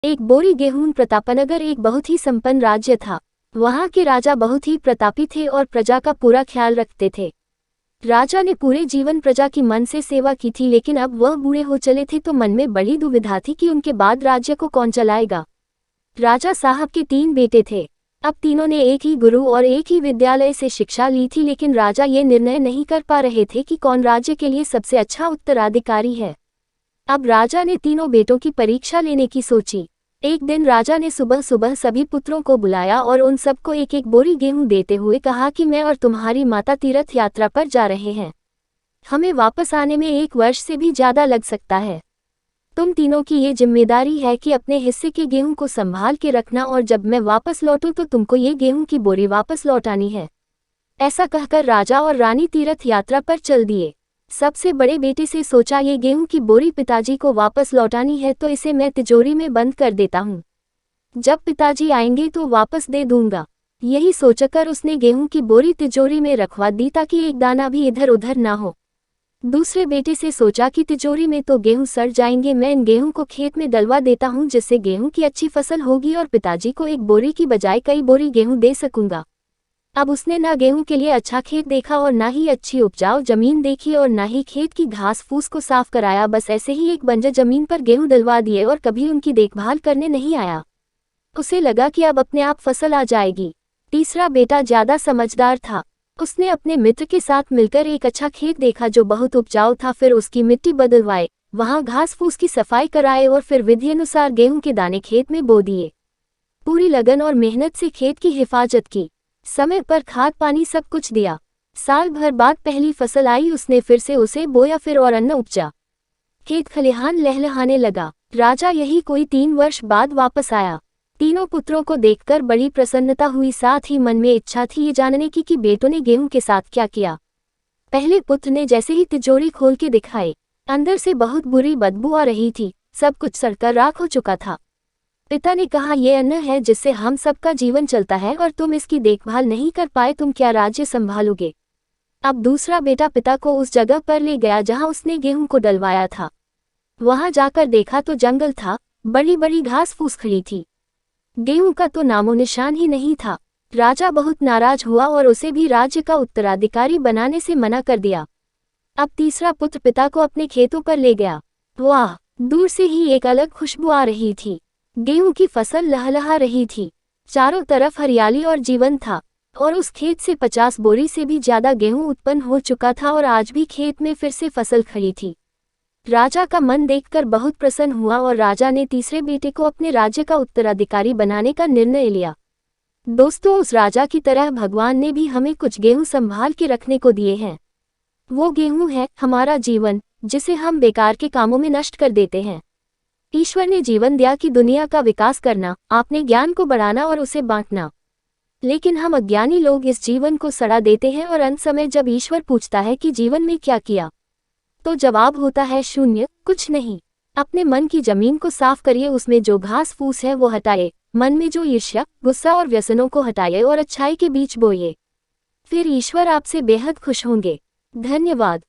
एक बोरी गेहूं। प्रतापनगर एक बहुत ही संपन्न राज्य था। वहां के राजा बहुत ही प्रतापी थे और प्रजा का पूरा ख्याल रखते थे। राजा ने पूरे जीवन प्रजा की मन से सेवा की थी, लेकिन अब वह बूढ़े हो चले थे तो मन में बड़ी दुविधा थी कि उनके बाद राज्य को कौन चलाएगा। राजा साहब के 3 बेटे थे। अब तीनों ने एक ही गुरु और एक ही विद्यालय से शिक्षा ली थी, लेकिन राजा ये निर्णय नहीं कर पा रहे थे कि कौन राज्य के लिए सबसे अच्छा उत्तराधिकारी है। अब राजा ने तीनों बेटों की परीक्षा लेने की सोची। एक दिन राजा ने सुबह सुबह सभी पुत्रों को बुलाया और उन सबको एक एक बोरी गेहूं देते हुए कहा कि मैं और तुम्हारी माता तीर्थ यात्रा पर जा रहे हैं। हमें वापस आने में 1 वर्ष से भी ज्यादा लग सकता है। तुम तीनों की ये जिम्मेदारी है कि अपने हिस्से के गेहूं को संभाल के रखना, और जब मैं वापस लौटूं तो तुमको ये गेहूं की बोरी वापस लौटानी है। ऐसा कहकर राजा और रानी तीर्थ यात्रा पर चल दिए। सबसे बड़े बेटे से सोचा, ये गेहूं की बोरी पिताजी को वापस लौटानी है तो इसे मैं तिजोरी में बंद कर देता हूँ। जब पिताजी आएंगे तो वापस दे दूंगा। यही सोचकर उसने गेहूं की बोरी तिजोरी में रखवा दी ताकि एक दाना भी इधर उधर ना हो। दूसरे बेटे से सोचा कि तिजोरी में तो गेहूं सड़ जाएंगे, मैं इन गेहूं को खेत में डलवा देता हूं जिससे गेहूं की अच्छी फसल होगी और पिताजी को एक बोरी की बजाय कई बोरी गेहूं दे सकूंगा। अब उसने ना गेहूं के लिए अच्छा खेत देखा और ना ही अच्छी उपजाऊ जमीन देखी और ना ही खेत की घास फूस को साफ कराया। बस ऐसे ही एक बंजर जमीन पर गेहूं डलवा दिए और कभी उनकी देखभाल करने नहीं आया। उसे लगा कि अब अपने आप फसल आ जाएगी। तीसरा बेटा ज्यादा समझदार था। उसने अपने मित्र के साथ मिलकर एक अच्छा खेत देखा जो बहुत उपजाऊ था। फिर उसकी मिट्टी बदलवाए, वहां घास फूस की सफाई कराए और फिर विधि अनुसार गेहूं के दाने खेत में बो दिए। पूरी लगन और मेहनत से खेत की हिफाजत की, समय पर खाद पानी सब कुछ दिया। साल भर बाद पहली फसल आई, उसने फिर से उसे बोया, फिर और अन्न उपजा। खेत खलिहान लहलहाने लगा। राजा यही कोई 3 वर्ष बाद वापस आया। तीनों पुत्रों को देखकर बड़ी प्रसन्नता हुई, साथ ही मन में इच्छा थी ये जानने की कि बेटों ने गेहूं के साथ क्या किया। पहले पुत्र ने जैसे ही तिजोरी खोल के दिखाई, अंदर से बहुत बुरी बदबू आ रही थी। सब कुछ सड़कर राख हो चुका था। पिता ने कहा, ये अन्न है जिससे हम सबका जीवन चलता है और तुम इसकी देखभाल नहीं कर पाए, तुम क्या राज्य संभालोगे। अब दूसरा बेटा पिता को उस जगह पर ले गया जहां उसने गेहूं को डलवाया था। वहां जाकर देखा तो जंगल था, बड़ी बड़ी घास फूस खड़ी थी। गेहूं का तो नामो निशान ही नहीं था। राजा बहुत नाराज हुआ और उसे भी राज्य का उत्तराधिकारी बनाने से मना कर दिया। अब तीसरा पुत्र पिता को अपने खेतों पर ले गया। वाह, दूर से ही एक अलग खुशबू आ रही थी। गेहूं की फसल लहलहा रही थी। चारों तरफ हरियाली और जीवन था और उस खेत से 50 बोरी से भी ज्यादा गेहूं उत्पन्न हो चुका था और आज भी खेत में फिर से फसल खड़ी थी। राजा का मन देखकर बहुत प्रसन्न हुआ और राजा ने तीसरे बेटे को अपने राज्य का उत्तराधिकारी बनाने का निर्णय लिया। दोस्तों, उस राजा की तरह भगवान ने भी हमें कुछ गेहूं संभाल के रखने को दिए हैं। वो गेहूं है हमारा जीवन, जिसे हम बेकार के कामों में नष्ट कर देते हैं। ईश्वर ने जीवन दिया कि दुनिया का विकास करना, आपने ज्ञान को बढ़ाना और उसे बांटना। लेकिन हम अज्ञानी लोग इस जीवन को सड़ा देते हैं और अंत समय जब ईश्वर पूछता है कि जीवन में क्या किया, तो जवाब होता है शून्य, कुछ नहीं। अपने मन की जमीन को साफ करिए, उसमें जो घास फूस है वो हटाए, मन में जो ईर्ष्या, गुस्सा और व्यसनों को हटाइए और अच्छाई के बीच बोइए। फिर ईश्वर आपसे बेहद खुश होंगे। धन्यवाद।